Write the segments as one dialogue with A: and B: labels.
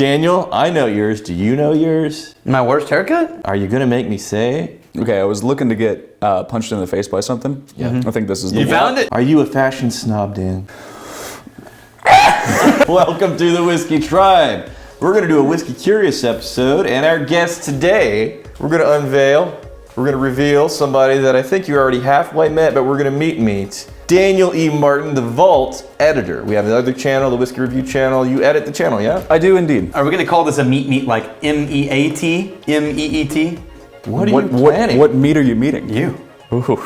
A: Daniel, I know yours. Do you know yours?
B: My worst haircut?
A: Are you gonna make me say?
C: Okay, I was looking to get punched in the face by something. Yeah. I think this is the
B: You found it?
A: Are you a fashion snob, Dan? Welcome to the Whiskey Tribe. We're gonna do a Whiskey Curious episode, and our guest today, we're gonna reveal somebody that I think you already halfway met, but we're gonna meet. Daniel E. Martin, the Vault editor. We have another channel, the Whiskey Review channel. You edit the channel, yeah?
C: I do indeed.
B: Are we gonna call this a meet like M-E-A-T? M-E-E-T?
A: What are you planning?
C: What meat are you meeting?
B: You.
C: Ooh.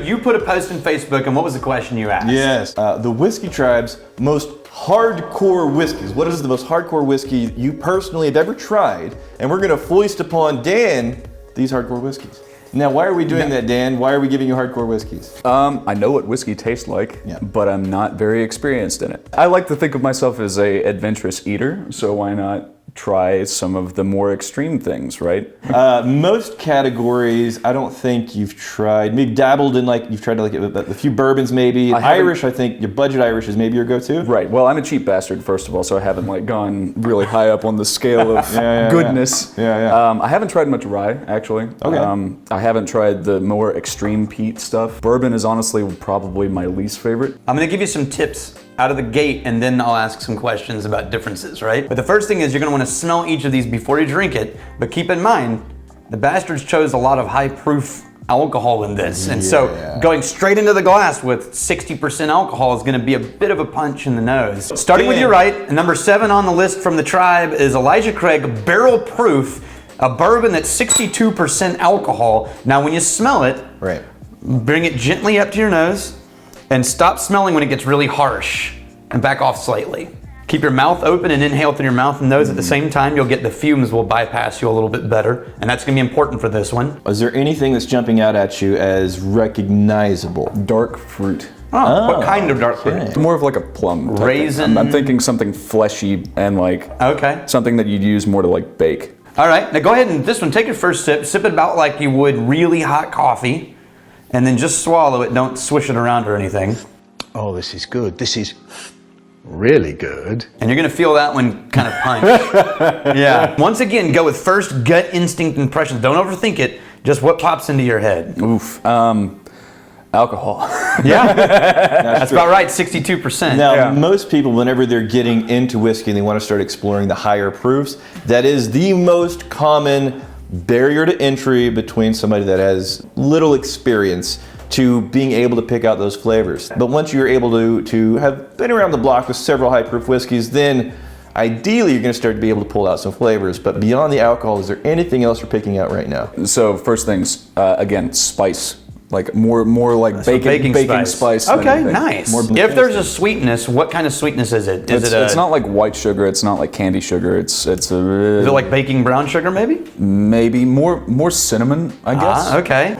B: You put a post on Facebook, and what was the question you asked?
A: Yes, the Whiskey Tribe's most hardcore whiskeys. What is the most hardcore whiskey you personally have ever tried? And we're gonna foist upon Dan these hardcore whiskeys. Now, why are we doing that, Dan? Why are we giving you hardcore whiskeys?
C: I know what whiskey tastes like, but I'm not very experienced in it. I like to think of myself as a adventurous eater, so why not try some of the more extreme things, right?
A: Most categories, I don't think you've tried. Maybe dabbled in you've tried a few bourbons maybe. Irish, I think your budget Irish is maybe your go-to.
C: Right. Well, I'm a cheap bastard first of all, so I haven't gone really high up on the scale of goodness.
A: Yeah.
C: I haven't tried much rye actually.
A: Okay.
C: I haven't tried the more extreme peat stuff. Bourbon is honestly probably my least favorite.
B: I'm gonna give you some tips out of the gate, and then I'll ask some questions about differences, right? But the first thing is you're gonna wanna smell each of these before you drink it, but keep in mind, the bastards chose a lot of high proof alcohol in this, and so going straight into the glass with 60% alcohol is gonna be a bit of a punch in the nose. Starting with your right, number 7 on the list from the tribe is Elijah Craig Barrel Proof, a bourbon that's 62% alcohol. Now when you smell it, bring it gently up to your nose, and stop smelling when it gets really harsh, and back off slightly. Keep your mouth open and inhale through your mouth and nose at the same time. You'll get the fumes will bypass you a little bit better, and that's gonna be important for this one.
A: Is there anything that's jumping out at you as recognizable?
C: Dark fruit.
B: What kind of dark fruit?
C: More of like a plum.
B: Raisin?
C: I'm thinking something fleshy and something that you'd use more to bake.
B: All right, now go ahead and this one, take your first sip, sip it about like you would really hot coffee, and then just swallow it, don't swish it around or anything.
D: Oh, this is good. This is really good.
B: And you're gonna feel that one kind of punch. Yeah. Once again, go with first gut instinct impressions. Don't overthink it, just what pops into your head.
C: Oof. Alcohol.
B: Yeah, that's about right, 62%.
A: Now, most people, whenever they're getting into whiskey and they want to start exploring the higher proofs, that is the most common barrier to entry between somebody that has little experience to being able to pick out those flavors. But once you're able to have been around the block with several high proof whiskeys, then ideally you're going to start to be able to pull out some flavors. But beyond the alcohol, is there anything else you're picking out right now?
C: So first things, again, spice. More like baking spice.
B: Okay, nice. If there's a sweetness, what kind of sweetness is it?
C: It's not like white sugar. It's not like candy sugar. Is it
B: like baking brown sugar, maybe?
C: Maybe more cinnamon, I guess.
B: Okay.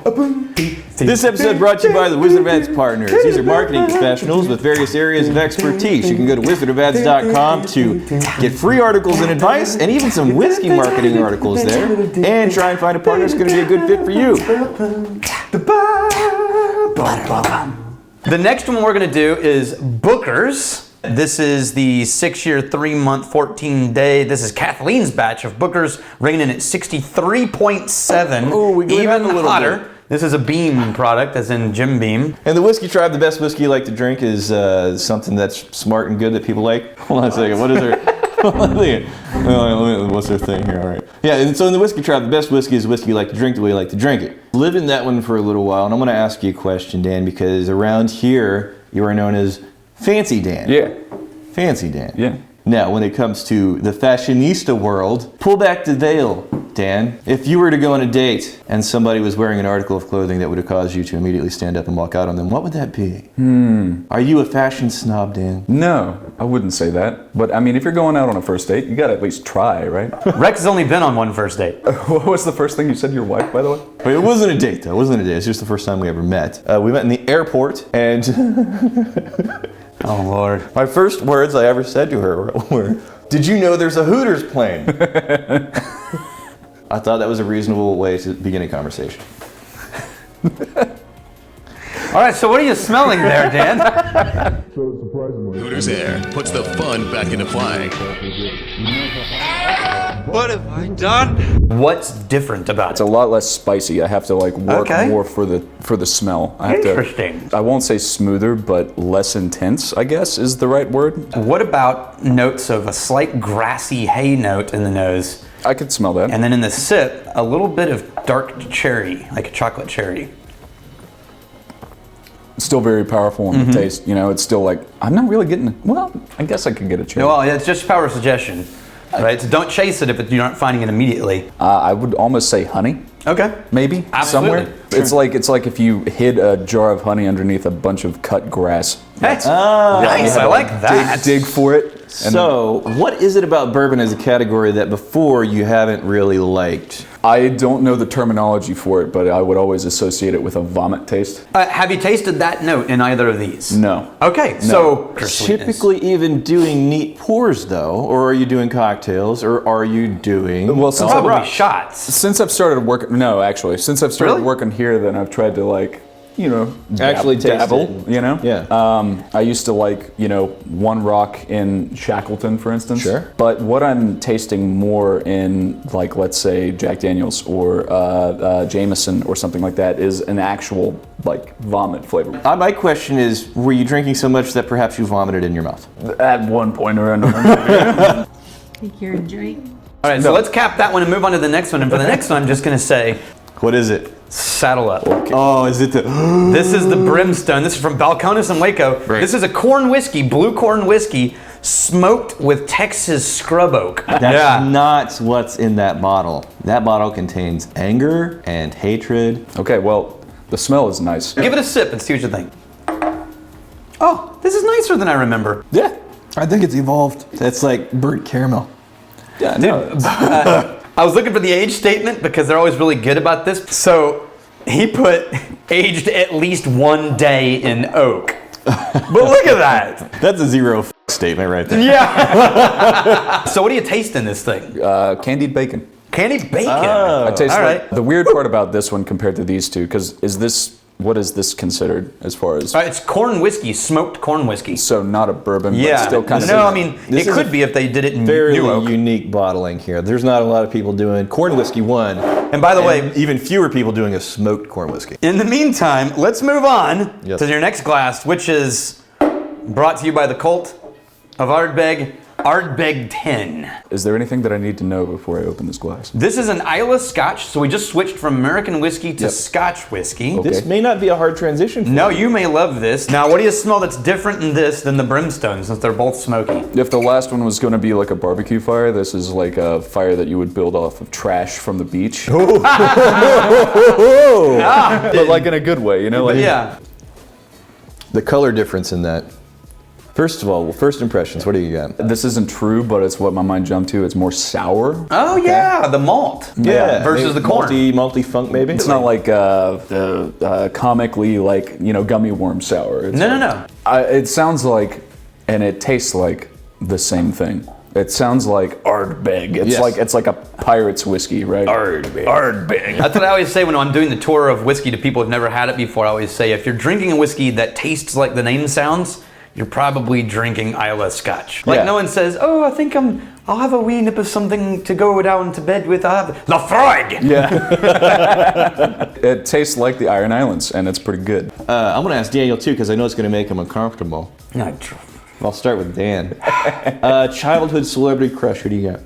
A: This episode brought to you by the Wizard of Ads Partners. These are marketing professionals with various areas of expertise. You can go to wizardofads.com to get free articles and advice, and even some whiskey marketing articles there, and try and find a partner that's going to be a good fit for you.
B: The next one we're going to do is Booker's. This is the 6-year, 3-month, 14-day. This is Kathleen's batch of Booker's, ringing in at 63.7.
A: Ooh, we went
B: even
A: up a little
B: hotter.
A: bit.
B: This is a Beam product, as in Jim Beam.
A: And the Whiskey Tribe, the best whiskey you like to drink is something that's smart and good that people like. Hold on a second. What is there? What's their thing here? All right. Yeah, and so in the Whiskey Tribe, the best whiskey is whiskey you like to drink the way you like to drink it. Live in that one for a little while, and I'm going to ask you a question, Dan, because around here you are known as Fancy Dan.
C: Yeah.
A: Fancy Dan.
C: Yeah.
A: Now, when it comes to the fashionista world, pull back the veil, Dan. If you were to go on a date and somebody was wearing an article of clothing that would have caused you to immediately stand up and walk out on them, what would that be? Are you a fashion snob, Dan?
C: No, I wouldn't say that. But I mean, if you're going out on a first date, you gotta at least try, right?
B: Rex has only been on one first date.
C: What was the first thing you said to your wife, by the way?
A: Wait, it wasn't a date, though. It wasn't a date. It's just the first time we ever met. We met in the airport, and
B: Oh, Lord.
A: my first words I ever said to her were, Did you know there's a Hooters plane? I thought that was a reasonable way to begin a conversation.
B: All right, so what are you smelling there, Dan?
E: Hooters Air puts the fun back into flying.
F: What have I done?
B: What's different about
C: It's a lot less spicy. I have to like work
B: Okay.
C: more for the smell. I have
B: Interesting.
C: I won't say smoother, but less intense, I guess, is the right word.
B: What about notes of a slight grassy hay note in the nose,
C: I could smell that.
B: and then in the sip, a little bit of dark cherry, like a chocolate cherry?
C: Still very powerful in the taste. You know, it's still like, I'm not really getting, well, I guess I could get a cherry.
B: Well, it's just power suggestion, right? So don't chase it if you aren't finding it immediately.
C: I would almost say honey,
B: Okay.
C: maybe,
B: Absolutely.
C: somewhere. It's like if you hid a jar of honey underneath a bunch of cut grass.
B: Hey, nice. I like that.
C: Dig for it. And
A: So, what is it about bourbon as a category that before you haven't really liked?
C: I don't know the terminology for it, but I would always associate it with a vomit taste.
B: Have you tasted that note in either of these?
C: No.
B: Okay, so
A: Typically even doing neat pours though, or are you doing cocktails, or are you doing...
C: Well, since
B: probably shots.
C: Since I've started working, no, actually, since I've started
B: Really?
C: working here, then I've tried to like, you know,
A: Actually taste
C: dabble,
A: it.
C: you know?
A: Yeah.
C: I used to like, you know, One Rock in Shackleton, for instance.
A: Sure.
C: But what I'm tasting more in, like, let's say Jack Daniels or Jameson or something like that is an actual, like, vomit flavor.
A: My question is, were you drinking so much that perhaps you vomited in your mouth?
C: At one point or another.
G: Think you're enjoying?
B: All right, so let's cap that one and move on to the next one. And for the next one, I'm just going to say,
A: What is it?
B: saddle up.
A: Oh, is it the...
B: This is the Brimstone. This is from Balcones and Waco.
A: Right.
B: This is a corn whiskey, blue corn whiskey, smoked with Texas scrub oak.
A: That's not what's in that bottle. That bottle contains anger and hatred.
C: Okay, well, the smell is nice.
B: Give it a sip and see what you think. Oh, this is nicer than I remember.
A: Yeah, I think it's evolved. That's like burnt caramel.
C: Yeah, no,
B: I was looking for the age statement because they're always really good about this. So he put aged at least 1 day in oak. But look at that.
A: That's a zero statement right there.
B: Yeah. So what do you taste in this thing?
C: candied bacon.
B: Candied bacon.
C: I taste
B: all
C: like
B: right.
C: the weird part about this one compared to these two, because what is this considered as far as?
B: It's corn whiskey, smoked corn whiskey.
C: So not a bourbon,
B: Yeah.
C: but still kind of.
B: No, I mean,
A: This
B: it
A: is
B: could
A: a
B: be if they did it in
A: Fairly
B: new oak.
A: unique bottling here. There's not a lot of people doing corn whiskey one.
B: And by the way,
A: even fewer people doing a smoked corn whiskey.
B: in the meantime, let's move on
A: Yes.
B: to your next glass, which is brought to you by the cult of Ardbeg, Ardbeg 10.
C: Is there anything that I need to know before I open this glass?
B: This is an Islay Scotch, so we just switched from American whiskey to
C: Yep.
B: Scotch whiskey.
C: Okay.
A: This may not be a hard transition for
B: No,
A: you.
B: you may love this. Now, what do you smell that's different in this than the Brimstone, since they're both smoky?
C: If the last one was going to be like a barbecue fire, this is like a fire that you would build off of trash from the beach. But like in a good way, you know? Like,
B: Yeah.
A: The color difference in that. First of all, first impressions, what do you got?
C: This isn't true, but it's what my mind jumped to. It's more sour.
B: Oh, yeah, the malt. Versus the corn.
A: Malty funk maybe?
C: It's not like comically like, you know, gummy worm sour. It's
B: No,
C: like-
B: no, no.
C: It sounds like, and it tastes like the same thing. It sounds like Ardbeg. It's
A: Yes.
C: like a pirate's whiskey, right? Ardbeg.
B: That's what I always say when I'm doing the tour of whiskey to people who've never had it before. I always say, if you're drinking a whiskey that tastes like the name sounds, you're probably drinking Islay Scotch. Like
C: Yeah.
B: no one says, oh, I think I'll have a wee nip of something to go down to bed with. I'll have Lafroig.
C: Yeah. It tastes like the Iron Islands, and it's pretty good.
A: I'm going to ask Daniel too, because I know it's going to make him uncomfortable.
B: No,
A: I'll start with Dan. Childhood celebrity crush, who do you got?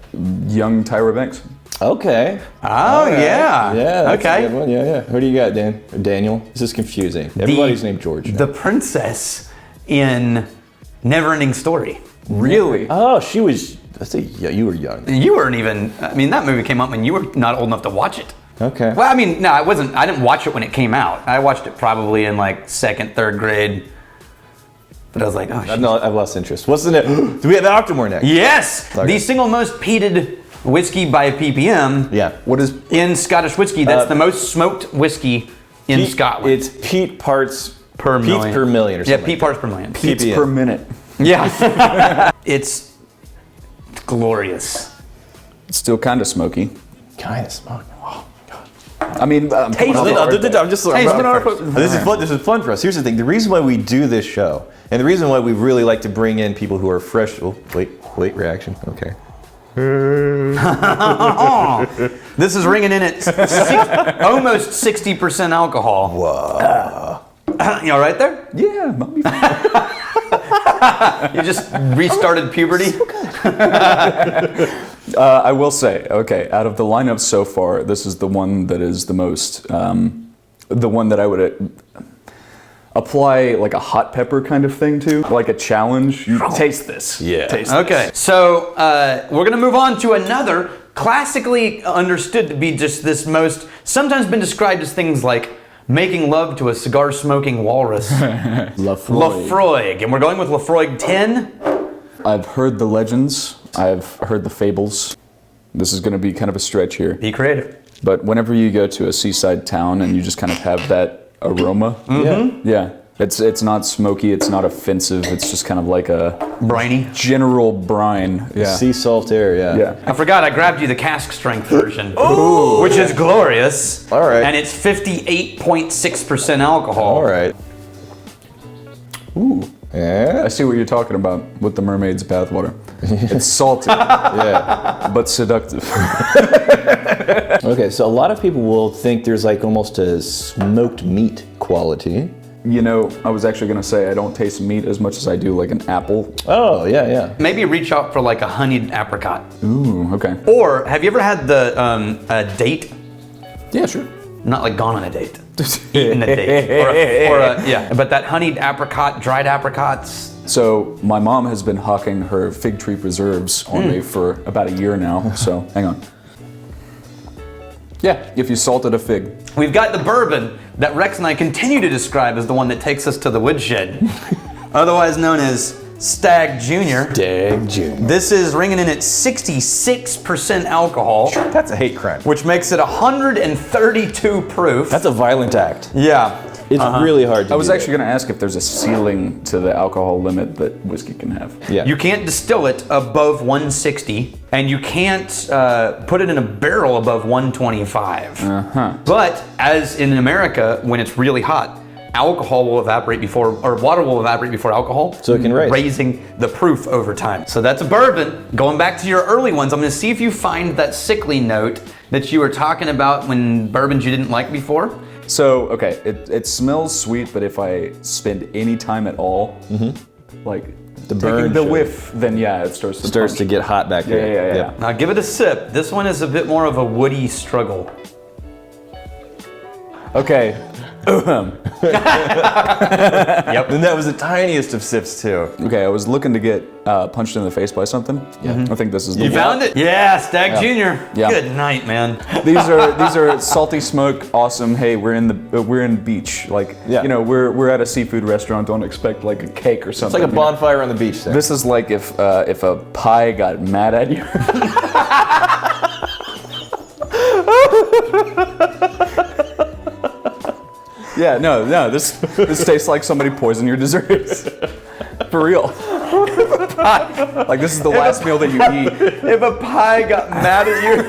C: Young Tyra Banks.
A: Okay.
B: Oh, yeah.
A: Yeah, that's
B: Okay.
A: a good one. Yeah. Who do you got, Dan? Or Daniel? This is confusing. Everybody's named George.
B: The princess in Neverending Story.
C: Really?
A: Oh, she was, yeah, you were young.
B: You weren't even, I mean, that movie came out when you were not old enough to watch it.
A: Okay.
B: Well, I mean, no, I didn't watch it when it came out. I watched it probably in like 2nd, 3rd grade. But I was like, oh, shit.
A: No, I've lost interest. What's the name? Do we have Octomore next?
B: Yes!
A: Okay.
B: The single most peated whiskey by ppm
A: Yeah. What is
B: in Scottish whiskey. That's the most smoked whiskey in
A: peat?
B: Scotland.
A: It's peat parts
B: per
A: peat
B: million.
A: per million or something.
B: Yeah, peat parts per million.
C: Beats
A: PPM.
C: per minute.
B: Yeah. It's glorious.
C: It's still kind of smoky.
A: Kind of smoky. Oh,
C: I mean,
B: Taste it.
A: I'm just. This is fun for us. Here's the thing: the reason why we do this show, and the reason why we really like to bring in people who are fresh. Oh, wait, reaction. Okay.
B: This is ringing in at almost 60% alcohol.
A: Whoa.
B: You all right there?
C: yeah, might be fine.
B: You just restarted puberty?
C: I will say, okay, out of the lineup so far, this is the one that is the most, the one that I would apply like a hot pepper kind of thing to, like a challenge. You taste this.
A: Yeah.
C: Taste
B: Okay, so we're gonna move on to another classically understood to be just this most, sometimes been described as things like making love to a cigar-smoking walrus. Lafroig, and we're going with Lafroig 10.
C: I've heard the legends. I've heard the fables. This is going to be kind of a stretch here.
B: Be creative.
C: But whenever you go to a seaside town and you just kind of have that aroma, yeah, it's not smoky, it's not offensive, it's just kind of like a
B: Briny.
C: general brine. Yeah.
A: Sea salt air. Yeah.
C: Yeah.
B: I forgot I grabbed you the cask strength version, which is glorious.
A: All right.
B: And it's 58.6% alcohol.
A: All right. Ooh. Yeah.
C: I see what you're talking about with the mermaid's bathwater. It's salty,
A: Yeah.
C: but seductive.
A: Okay, so a lot of people will think there's like almost a smoked meat quality.
C: You know, I was actually going to say I don't taste meat as much as I do like an apple.
A: Oh, yeah.
B: Maybe reach out for like a honeyed apricot.
C: Ooh, okay.
B: Or have you ever had the date?
C: Yeah, sure.
B: Not like gone on a date. Eaten a date. Yeah, but that honeyed apricot, dried apricots.
C: So my mom has been hawking her fig tree preserves on me for about a year now, so hang on. Yeah, if you salted a fig.
B: We've got the bourbon that Rex and I continue to describe as the one that takes us to the woodshed, otherwise known as Stag Junior.
A: Stag Junior.
B: This is ringing in at 66% alcohol,
A: That's a hate crime.
B: which makes it 132 proof.
A: That's a violent act.
B: Yeah.
A: It's really hard to
C: I was
A: do
C: actually going to ask if there's a ceiling to the alcohol limit that whiskey can have.
A: that. Yeah.
B: You can't distill it above 160, and you can't put it in a barrel above 125. But as in America, when it's really hot, alcohol will evaporate before, or water will evaporate before alcohol.
A: So it can raise.
B: Raising the proof over time. So that's a bourbon. Going back to your early ones, I'm gonna see if you find that sickly note that you were talking about when bourbons you didn't like before.
C: So, okay, it smells sweet, but if I spend any time at all, like
A: The
C: taking
A: burn
C: the
A: shows.
C: whiff, then yeah, it starts to punch.
A: get hot back
C: Yeah,
A: there.
C: yeah.
B: Now give it a sip. This one is a bit more of a woody struggle.
C: Okay.
B: Yep.
A: And that was the tiniest of sips too.
C: Okay, I was looking to get punched in the face by something. Yeah. I think this is the
B: You
C: one.
B: found it? Yeah, Stag Junior.
C: Yeah.
B: Good night, man.
C: These are salty smoke, awesome. Hey, we're in beach. Like,
A: Yeah.
C: you know, we're at a seafood restaurant. Don't expect like a cake or
A: It's
C: something.
A: like a bonfire on the beach there.
C: This is like if a pie got mad at you. Yeah, no, this tastes like somebody poisoned your desserts. For real. Like this is the last meal that you eat.
B: If a pie got mad at you.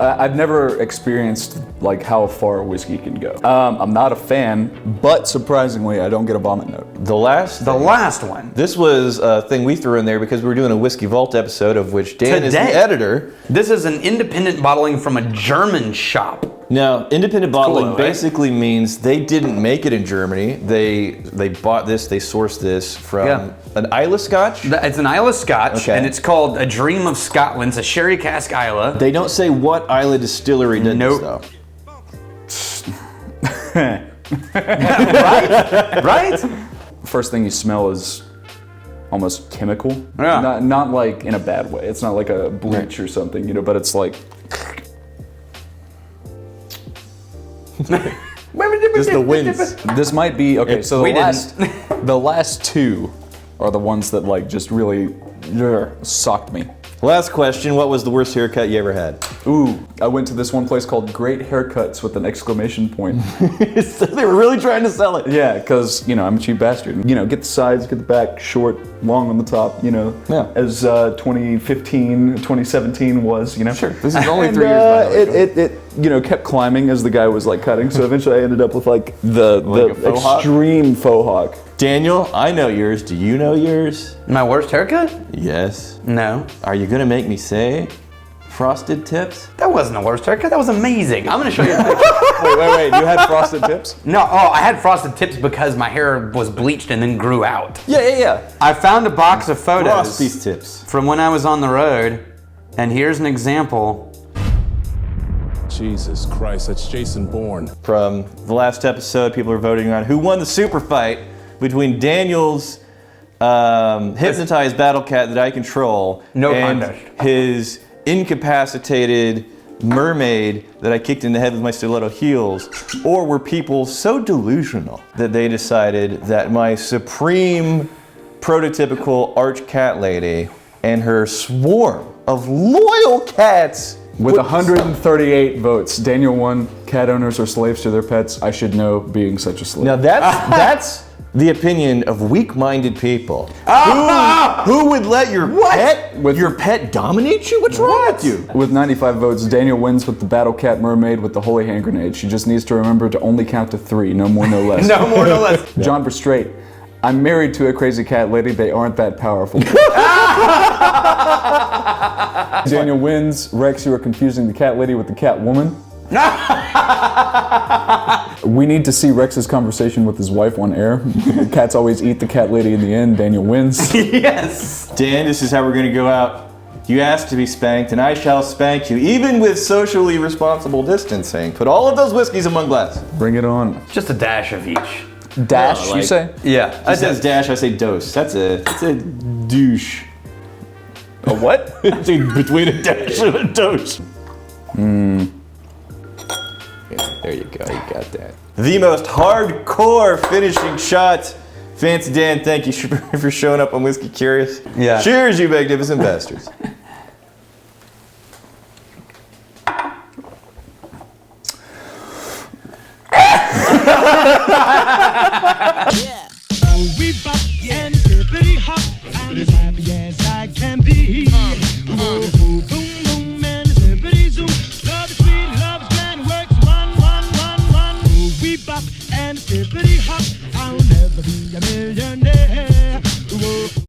C: I've never experienced like how far whiskey can go. I'm not a fan, but surprisingly, I don't get a vomit note.
A: The last
B: one.
A: This was a thing we threw in there because we were doing a Whiskey Vault episode of which Dan is the
B: Today.
A: editor.
B: This is an independent bottling from a German shop.
A: Now, independent bottling
B: cool, right?
A: basically means they didn't make it in Germany. They bought this, they sourced this from an Islay Scotch.
B: It's an Islay Scotch,
A: Okay.
B: and it's called A Dream of Scotland. It's a sherry cask Islay.
A: They don't say what Islay distillery did
B: Nope.
A: this though.
B: Right?
C: First thing you smell is almost chemical.
B: Yeah.
C: Not like in a bad way. It's not like a bleach or something, you know, but it's like
A: Just the winds.
C: this might be okay. So
B: we
C: the last two are the ones that like just really socked me.
A: Last question, what was the worst haircut you ever had?
C: Ooh, I went to this one place called Great Haircuts with an exclamation point.
A: So they were really trying to sell it.
C: Yeah, because, I'm a cheap bastard. Get the sides, get the back, short, long on the top,
A: Yeah.
C: as 2015, 2017 was,
A: Sure.
C: This is only 3 years by it kept climbing as the guy was like cutting, so eventually I ended up with like the
A: a faux hawk?
C: extreme faux hawk.
A: Daniel, I know yours. Do you know yours?
B: My worst haircut?
A: Yes.
B: No.
A: Are you gonna make me say frosted tips?
B: That wasn't the worst haircut. That was amazing. I'm gonna show you a picture.
C: Wait, you had frosted tips?
B: No, I had frosted tips because my hair was bleached and then grew out.
A: Yeah.
B: I found a box of photos
A: Frosty's tips.
B: from when I was on the road, and here's an example.
E: Jesus Christ, that's Jason Bourne.
A: From the last episode, people are voting on who won the super fight between Daniel's hypnotized battle cat that I control
B: No
A: and
B: contest.
A: his incapacitated mermaid that I kicked in the head with my stiletto heels, or were people so delusional that they decided that my supreme prototypical arch cat lady and her swarm of loyal cats
C: With 138 votes, Daniel won. Cat owners are slaves to their pets. I should know, being such a slave.
A: Now that's the opinion of weak-minded people. Who would let your pet dominate you? What's wrong with you?
C: With 95 votes, Daniel wins with the battle cat mermaid with the holy hand grenade. She just needs to remember to only count to 3, no more, no less.
B: No more, no less.
C: John Verstraight. I'm married to a crazy cat lady. They aren't that powerful. Daniel wins. Rex, you are confusing the cat lady with the cat woman. We need to see Rex's conversation with his wife on air. Cats always eat the cat lady in the end. Daniel wins.
B: Yes.
A: Dan, this is how we're gonna go out. You asked to be spanked, and I shall spank you, even with socially responsible distancing. Put all of those whiskeys in one glass.
C: Bring it on.
B: Just a dash of each.
C: Dash,
A: like-
C: you say?
B: Yeah.
A: He says dash, I say dose. That's a douche.
C: A what?
A: It's between a dash and a dose. Yeah, there you go, you got that. The most hardcore finishing shot. Fancy Dan, thank you for showing up on Whiskey Curious.
B: Yeah.
A: Cheers, you magnificent bastards.